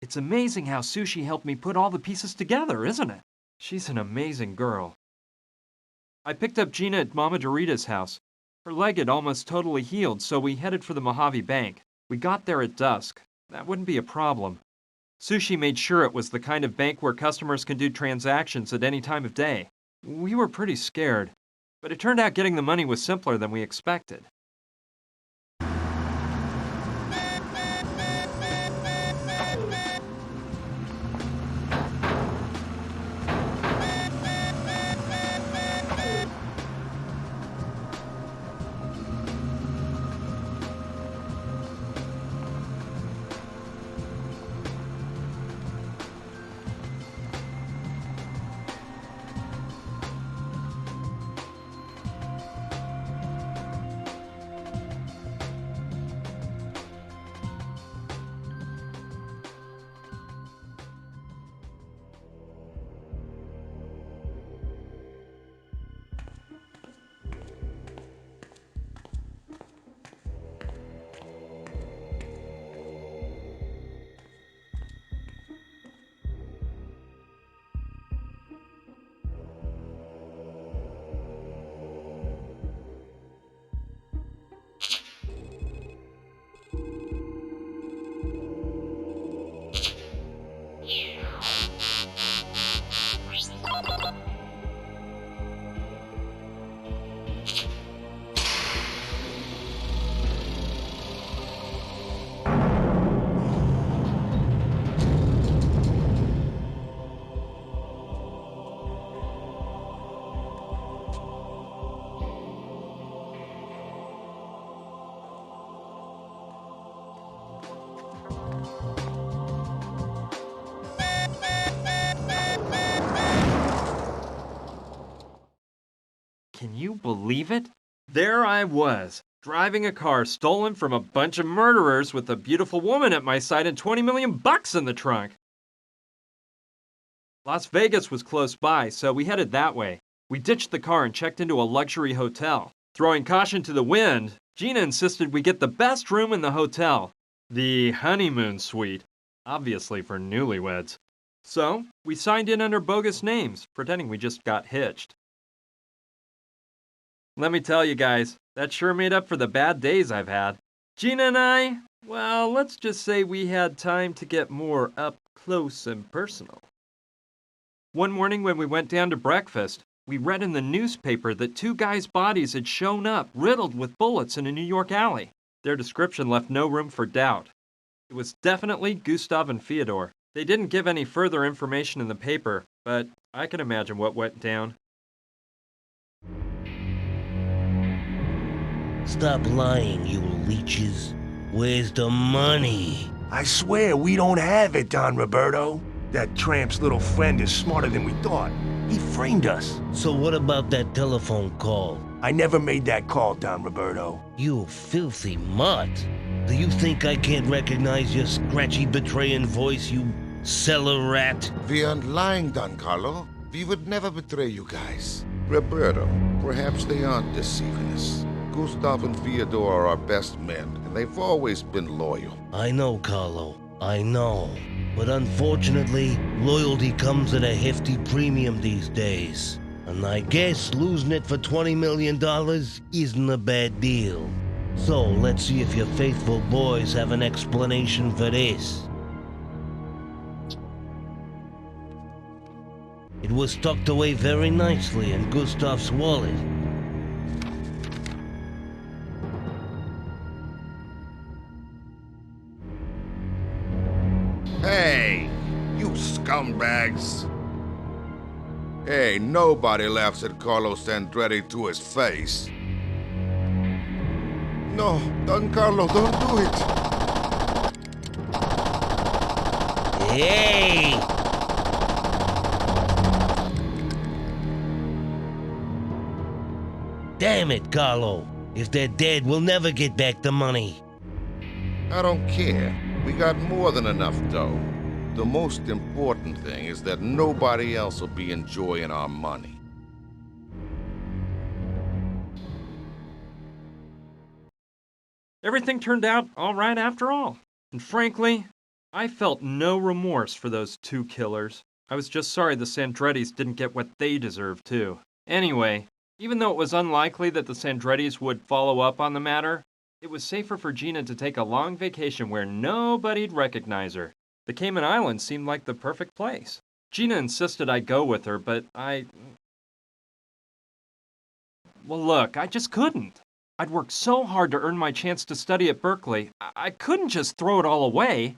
It's amazing how Sushi helped me put all the pieces together, isn't it? She's an amazing girl. I picked up Gina at Mama Dorita's house. Her leg had almost totally healed, so we headed for the Mojave Bank. We got there at dusk. That wouldn't be a problem. Sushi made sure it was the kind of bank where customers can do transactions at any time of day. We were pretty scared, but it turned out getting the money was simpler than we expected. Can you believe it? There I was, driving a car stolen from a bunch of murderers with a beautiful woman at my side and 20 million bucks in the trunk. Las Vegas was close by, so we headed that way. We ditched the car and checked into a luxury hotel. Throwing caution to the wind, Gina insisted we get the best room in the hotel, the honeymoon suite, obviously for newlyweds. So, we signed in under bogus names, pretending we just got hitched. Let me tell you guys, that sure made up for the bad days I've had. Gina and I, well, let's just say we had time to get more up close and personal. One morning when we went down to breakfast, we read in the newspaper that two guys' bodies had shown up riddled with bullets in a New York alley. Their description left no room for doubt. It was definitely Gustav and Fyodor. They didn't give any further information in the paper, but I can imagine what went down. Stop lying, you leeches. Where's the money? I swear we don't have it, Don Roberto. That tramp's little friend is smarter than we thought. He framed us. So what about that telephone call? I never made that call, Don Roberto. You filthy mutt. Do you think I can't recognize your scratchy betraying voice, you cellar rat? We aren't lying, Don Carlo. We would never betray you guys. Roberto, perhaps they aren't deceiving us. Gustav and Fyodor are our best men, and they've always been loyal. I know, Carlo. I know. But unfortunately, loyalty comes at a hefty premium these days. And I guess losing it for $20 million isn't a bad deal. So let's see if your faithful boys have an explanation for this. It was tucked away very nicely in Gustav's wallet. Hey, you scumbags! Hey, nobody laughs at Carlos Andretti to his face. No, Don Carlo, don't do it! Hey! Damn it, Carlo. If they're dead, we'll never get back the money. I don't care. We got more than enough dough. The most important thing is that nobody else will be enjoying our money. Everything turned out all right after all. And frankly, I felt no remorse for those two killers. I was just sorry the Sandrettis didn't get what they deserved, too. Anyway, even though it was unlikely that the Sandrettis would follow up on the matter, it was safer for Gina to take a long vacation where nobody'd recognize her. The Cayman Islands seemed like the perfect place. Gina insisted I go with her, but well, look, I just couldn't. I'd worked so hard to earn my chance to study at Berkeley, I couldn't just throw it all away.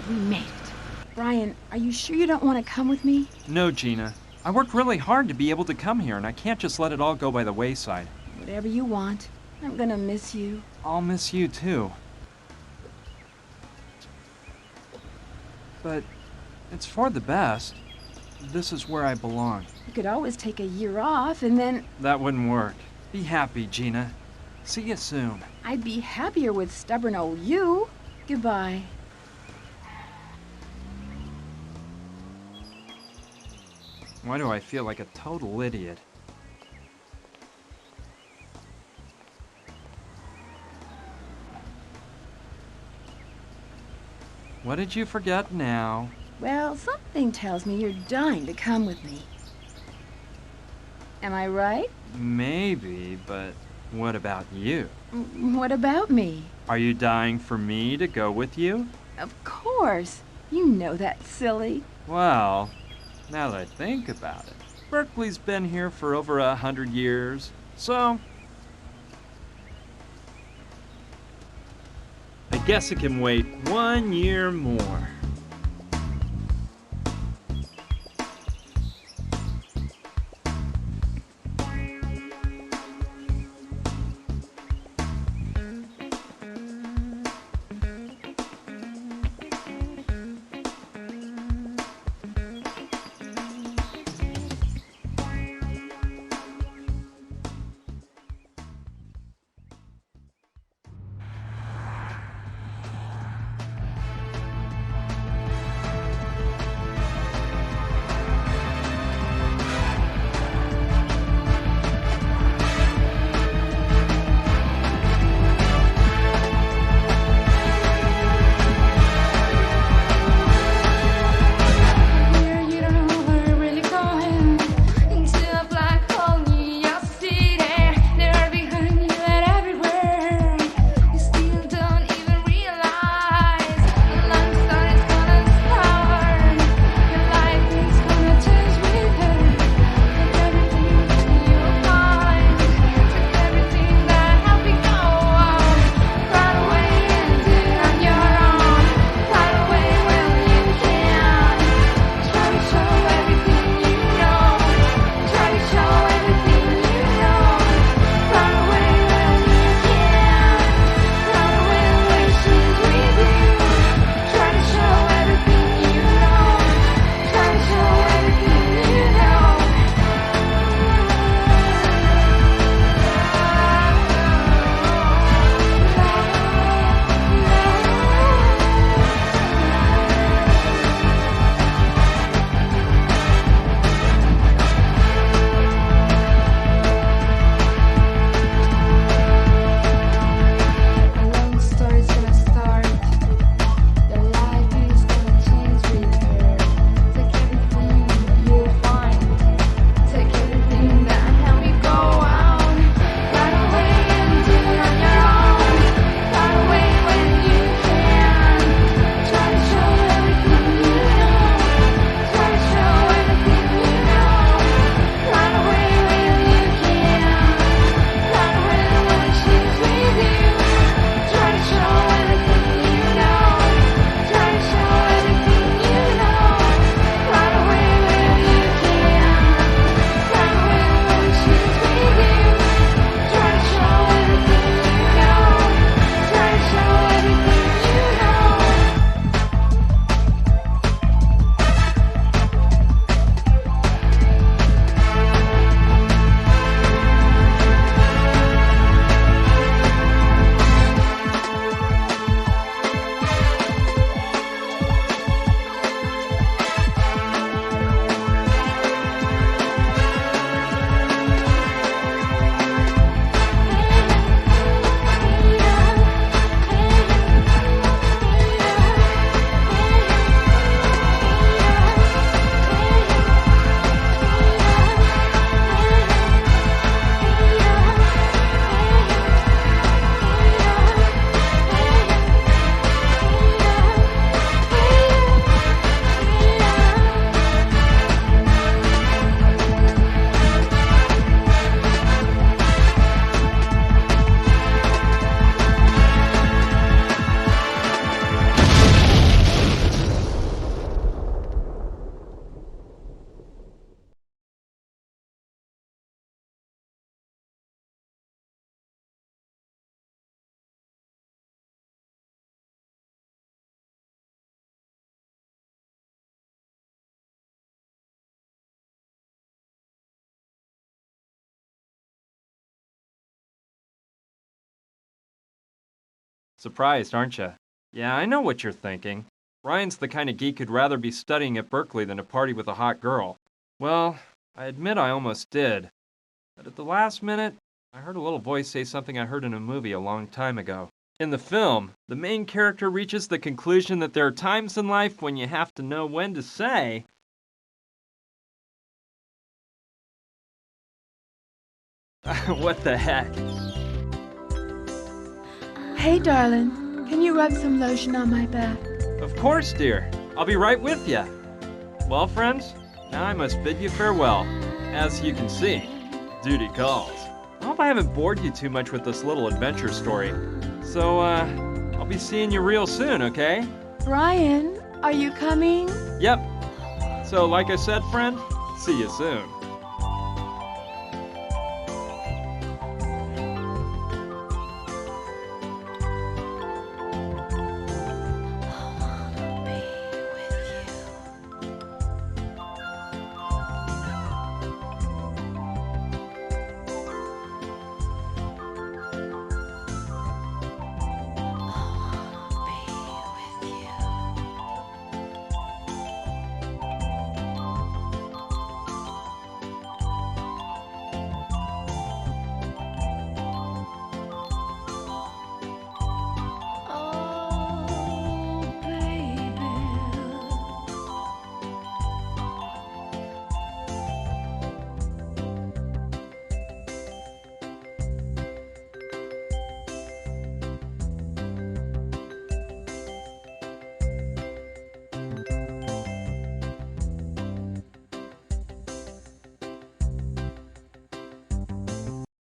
We made it. Brian, are you sure you don't want to come with me? No, Gina. I worked really hard to be able to come here, and I can't just let it all go by the wayside. Whatever you want. I'm gonna miss you. I'll miss you, too. But it's for the best. This is where I belong. You could always take a year off and then That wouldn't work. Be happy, Gina. See you soon. I'd be happier with stubborn old you. Goodbye. Why do I feel like a total idiot? What did you forget now? Well, something tells me you're dying to come with me. Am I right? Maybe, but what about you? What about me? Are you dying for me to go with you? Of course. You know that's silly. Well, now that I think about it, Berkeley's been here for over 100 years, so I guess it can wait 1 year more. Surprised, aren't you? Yeah, I know what you're thinking. Ryan's the kind of geek who'd rather be studying at Berkeley than to party with a hot girl. Well, I admit I almost did. But at the last minute, I heard a little voice say something I heard in a movie a long time ago. In the film, the main character reaches the conclusion that there are times in life when you have to know when to say, what the heck? Hey, darling, can you rub some lotion on my back? Of course, dear. I'll be right with you. Well, friends, now I must bid you farewell. As you can see, duty calls. I hope I haven't bored you too much with this little adventure story. So, I'll be seeing you real soon, okay? Brian, are you coming? Yep. So, like I said, friend, see you soon.